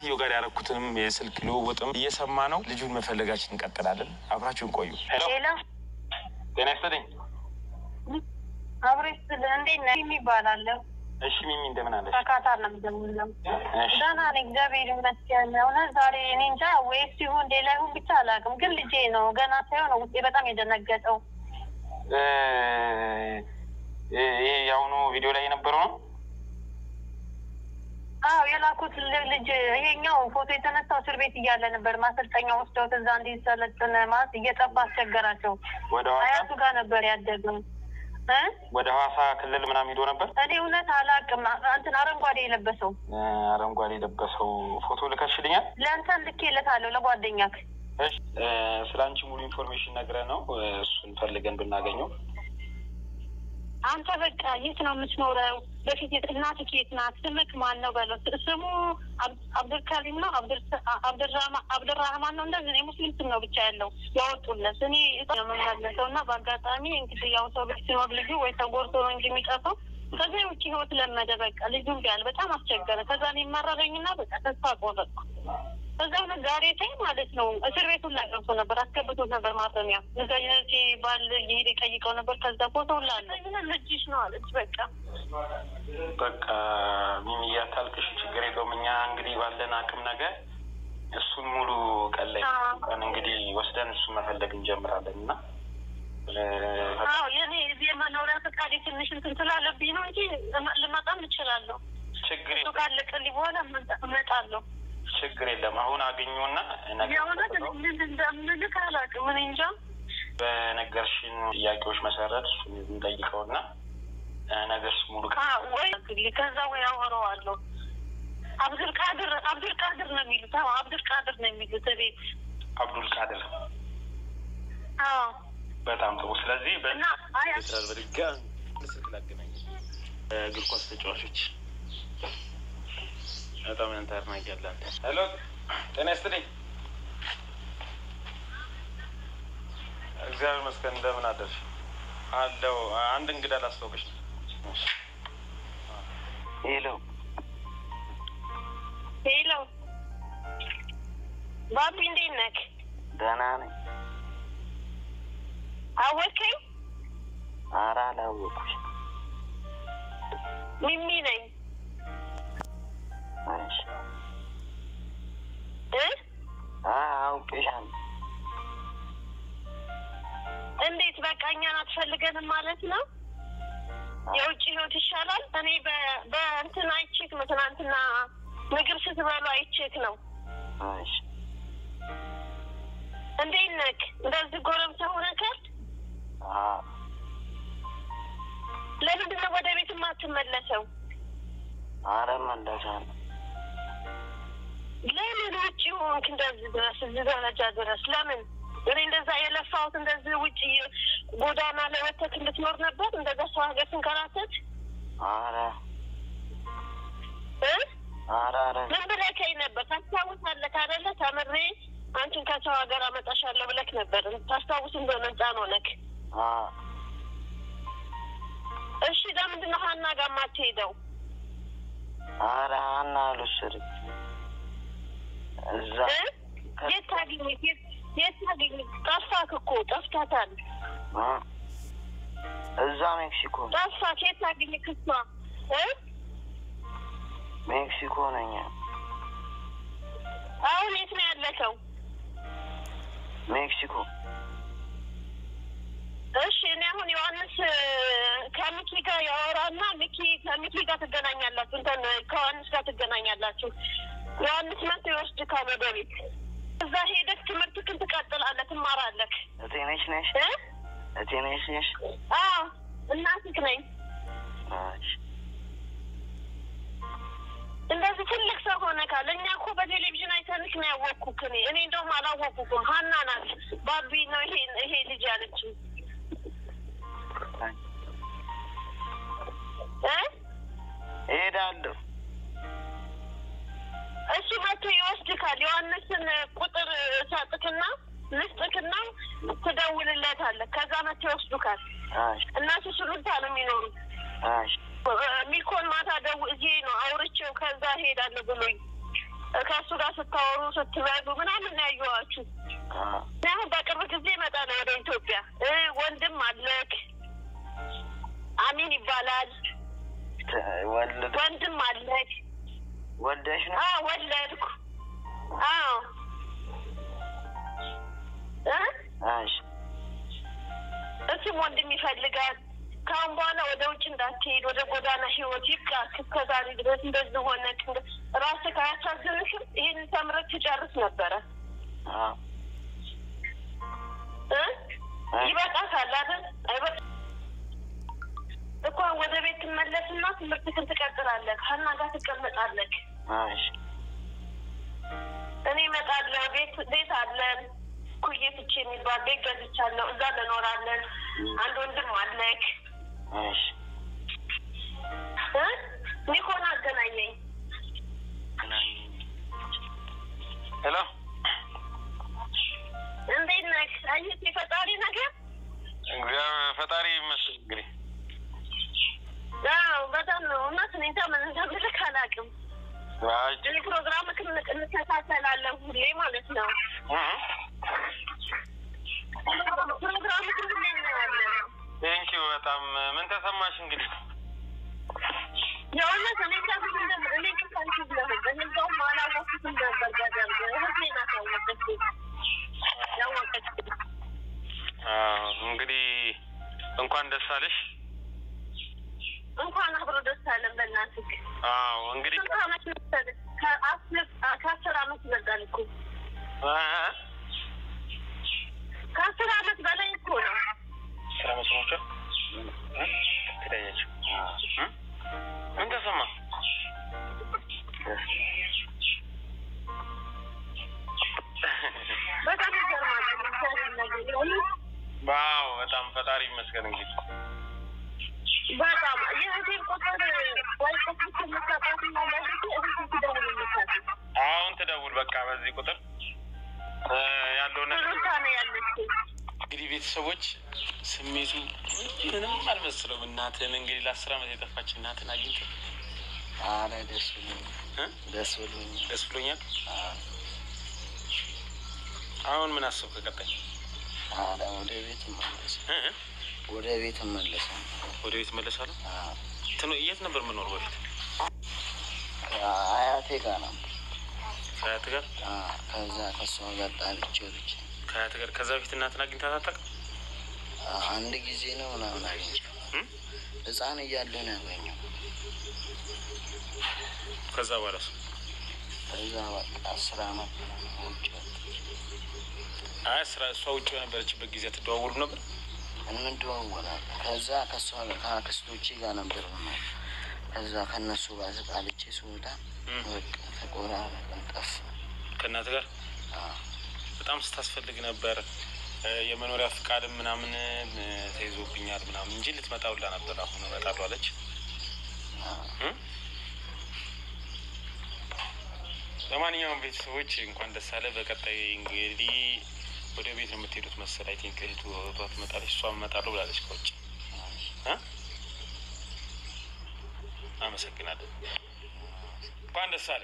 ጋር ያረኩትም የስልክ ልውውጥም እየሰማ ነው ልጁን መፈለጋችን እንቀጥላለን አብራችሁን ቆዩ ሄሎ ጤና ይስጥልኝ አብሬስ እንዴት ነህ የሚባላል እሺ ሚሚ እንደምን አለሽ ተካታና እንደምንለው ዳና እግዚአብሔር ይመስገን ነው ዛሬ እኔ እንጃ ወይስ ይሁን ሌላ ይሁን ብቻ አላውቅም ግን ልጄ ነው ገና ሳይሆን ውስጤ በጣም የደነገጠው ይሄ ያውኑ ቪዲዮ ላይ የነበረው ነው የላኩት ልጅ ይሄኛው ፎቶ የተነሳው እስር ቤት እያለ ነበር ማሰልጠኛ ወስደው ተዛ እንዲሰለጥን ማለት እየጠፋ አስቸገራቸው ወደ አያቱ ጋር ነበር ያደገው ወደ ሐዋሳ ክልል ምናምን ሄዶ ነበር እኔ እውነት አላውቅም አንተን አረንጓዴ የለበሰው ፎቶ ልከሽልኛል ለአንተን ልኬለታለሁ ለጓደኛክ እሺ ስላንቺ ሙሉ ኢንፎርሜሽን ነግረነው እሱን ፈልገን ብናገኘው አንተ በቃ የት ነው የምትኖረው በፊት እናትህ የት ናት ስምክ ማን ነው በለው ስሙ አብዱልካሪም ነው አብዱራህማን ነው እንደዚህ ሙስሊም ስም ነው ብቻ ያለው ያወጡለት እኔ ለመመለሰውና በአጋጣሚ እንግዲህ ያው ሰው ሲኖር ልጁ ወይ ተጎርቶ ነው እንጂ የሚጠፋው ከዚህ ውጪ ህይወት ለመደ በቃ ልጁን ቢያል በጣም አስቸገረ ከዛ ነው የማራረኝና በቃ ተስፋ ቆረጥኩ ከዛው ዛሬ ታይ ማለት ነው እስር ቤቱን ላቀርቶ ነበር አስከብቶ ነበር ማፈሚያ ለዛኛቺ ባል ይሄድ ይጠይቀው ነበር ከዛ ፎቶው ላለ ልጅሽ ነው አለች በቃ ሚሚያ ታልክሽ ችግር የለውም እኛ እንግዲህ ባለን አቅም ነገር እሱን ሙሉ ቀለይ እንግዲህ ወስደን እሱን መፈለግ እንጀምራለንና የኔ የመኖሪያ ፈቃድ ትንሽ እንትን ስላለብኝ ነው እንጂ ልመጣም እችላለሁ ችግር የለም ካለቀልኝ በኋላ እመጣለሁ ችግር የለም አሁን አገኙና ያውነት እንደምልክ አላውቅም ምን እንጃ በነገርሽን ጥያቄዎች መሰረት እንጠይቀውና ነገርስ ሙሉ ወይ ከዛ ወይ አወራዋለሁ አብዱልቃድር ነው የሚሉት አብዱልቃድር ነው የሚሉት ቤት አብዱልቃድር በጣም ጥሩ ስለዚህ በእስራኤል በድጋሚ ስልክ ላገናኝ እግር ኳስ ተጫዋቾች በጣም እንተርናኝ ያለን ሄሎ ጤና ይስጥልኝ እግዚአብሔር ይመስገን እንደምን አደርሽ አለው አንድ እንግዳ ላስተዋውቅሽ ሄሎ ባቢ እንዴት ነህ ደህና ነኝ አወቀኝ ኧረ አላወኩሽም ሚሚ ነኝ እሺ አውቄሻለሁ እንዴት በቃ እኛን አትፈልገንም ማለት ነው የውጭ ህይወት ይሻላል እኔ በእንትን አይቼክ ነው ትናንትና ምግብ ስትበሉ አይቼክ ነው እሺ እንዴት ነህ እንደዚህ ጎረምሳ ሆነህ ለምንድን ነው ወደ ቤት የማትመለሰው ኧረ እመለሳለሁ ለምን ውጭ ሆንክ እንደዚህ ድረስ እዚህ ደረጃ ድረስ ለምን እኔ እንደዛ የለፋሁት እንደዚህ ውጭ ጎዳና ላይ ወጥተህ እንድትኖር ነበር እንደዛ ሰው ሀገር ስንከራተት ኧረ ምን ብለኸኝ ነበር ታስታውሳለህ አይደለ ተምሬ አንቺን ከሰው ሀገር አመጣሻለሁ ብለህ ነበር ታስታውስ እንደሆነ ህፃን ሆነህ እሺ ለምንድን ነው ሀና ጋር የማትሄደው ኧረ ሀና አልወሰደችም እዛ የት ታገኘህ ጠፋክ እኮ ጠፍታታል እዛ ሜክሲኮ ጠፋክ የት ታገኘህ እሷ ሜክሲኮ ነኝ አሁን የት ነው ያለከው ሜክሲኮ እሺ እኔ አሁን ዮሐንስ ከሚኪ ጋር ያወራና ከሚኪ ጋር ትገናኛላችሁ እንትን ከዮሐንስ ጋር ትገናኛላችሁ ዮሐንስ መጥቶ ይወስድካል ወደ ቤት እዛ ሄደህ ትምህርትህን ትቀጥላለህ ትማራለህ እቴነሽ ነሽ እናትህ ነኝ እሺ እንደዚህ ትልቅ ሰው ሆነካል እኛ እኮ በቴሌቪዥን አይተንክ ነው ያወቅኩክ እኔ እንደውም አላወቅኩም ሀና ናት ባቢ ነው ይሄ ልጅ ያለችኝ እሄዳለሁ እሱ መጥቶ ይወስድካል ዮሐንስን ቁጥር ሰጥክና ልስጥክና ትደውልለታለህ ከዛ መጥቶ ይወስዱካል እናቱ ሱሉልታ ነው የሚኖሩት ሚኮን ማታ ደውዬ ነው አውርቼው ከዛ ሄዳለሁ ብሎኝ ከእሱ ጋር ስታወሩ ስትበሉ ምናምን ነው ያየኋችሁ። አሁን በቅርብ ጊዜ እመጣለሁ ወደ ኢትዮጵያ። ወንድም አለክ አሚን ይባላል። ወንድም አለክ ወልደሽ ነው? ወለድኩ። እሺ እሱም ወንድም ይፈልጋል። ካሁን በኋላ ወደ ውጭ እንዳትሄድ፣ ወደ ጎዳና ህይወት ይብቃ። እስከዛሬ ድረስ እንደዚህ ሆነ። ራስህ ካያሳዝንሽም ይህን ተምረህ ትጨርስ ነበረ። ይበቃታል አይደል? እኮ ወደ ቤት ትመለስና ትምህርትህን ትቀጥላለህ። ሀና ጋር ትቀመጣለህ። እኔ እመጣለሁ። ቤት አለን። ኩዬ ፍቼ የሚባል ቤት ገዝቻለሁ። እዛ እንኖራለን። አንድ ወንድም አለክ። ኒኮን አገናኘኝ። ሄሎ እንዴት ነህ? አየህ የፈጣሪ ነገር ፈጣሪ ይመስል እንግዲህ በጣም ነው። እውነት እኔ ምን እንደምልህ አላውቅም። እኔ ፕሮግራምክን እንከታተላለን ሁሌ ማለት ነው። ፕሮግራምክን ሁሌ እናያለን። ቴንኪው በጣም ምን ተሰማሽ? እንግዲህ የእውነት እኔ ከዚህ እኔ ከሳንቺ ብለህ እንደውም አላወኩትም ነበር። ገደብ እህቴ ናት ያወቀችኝ። እንግዲህ እንኳን ደስ አለሽ። እንኳን አብሮ ደስ አለን። በእናትህ እንግዲህ ከ10 ዓመት ይበልጣል እኮ። ከ10 ዓመት በላይ እኮ ነው። 10 ዓመት ነው። ትዳያችሁ ምን ተሰማ? በጣም ይገርማል። በጣም ፈጣሪ ይመስገን። እንግዲህ በጣም የህቴን ቁጥር ወይ ቁጥር ልታጣትና ለህቴ እህቴ ትደውልልታል። አሁን ትደውል በቃ በዚህ ቁጥር ያለው ነገር ነው ያለችው። እንግዲህ ቤተሰቦች ስሜቱ ምንም አልመሰለውም። እናትን እንግዲህ ለ10 ዓመት የጠፋች እናትን አግኝተህ ደስ ብሎኛል። አሁን ምን አሰብክ? ቀጣይ ወደ ቤት እመለሳለሁ። የት ነበር የምኖረው በፊት? አያቴ ጋር ነው። ከአያት ጋር? ከዛ ከሷ ጋር ጣልቼ ወጥቼ ከአያት ጋር። ከዛ በፊት እናትን አግኝተህ አታውቅም? አንድ ጊዜ ነው ምናምን አግኝቼ ህፃን እያለሁ ነው ያገኘው። ከዛ በኋላስ? ከዛ በቃ 10 ዓመት ውጭ። እሷ ውጭ በነበረችበት ጊዜ ትደዋወሉ ነበር? እንደዋወላለን። ከዛ ከሷ ከአክስቶቼ ጋር ነበር ነው። ከዛ ከነሱ ጋር ተጣልቼ ስወጣ በቃ ተቆራረጠን፣ ጠፋ። ከእናትህ ጋር በጣም ስታስፈልግ ነበር። የመኖሪያ ፍቃድ ምናምን ተይዞብኛል ምናምን እንጂ ልትመጣ ሁላ ነበር። አሁን እመጣለሁ አለች። ለማንኛውም ቤተሰቦች እንኳን ደስ አለ። በቀጣይ እንግዲህ ወደ ቤት ነው የምትሄዱት መሰል። አይ ቲንክ እህቷ ትመጣለች፣ እሷም እመጣለሁ ብላለች ከውጭ። አመሰግናለሁ። እንኳን ደስ አለ።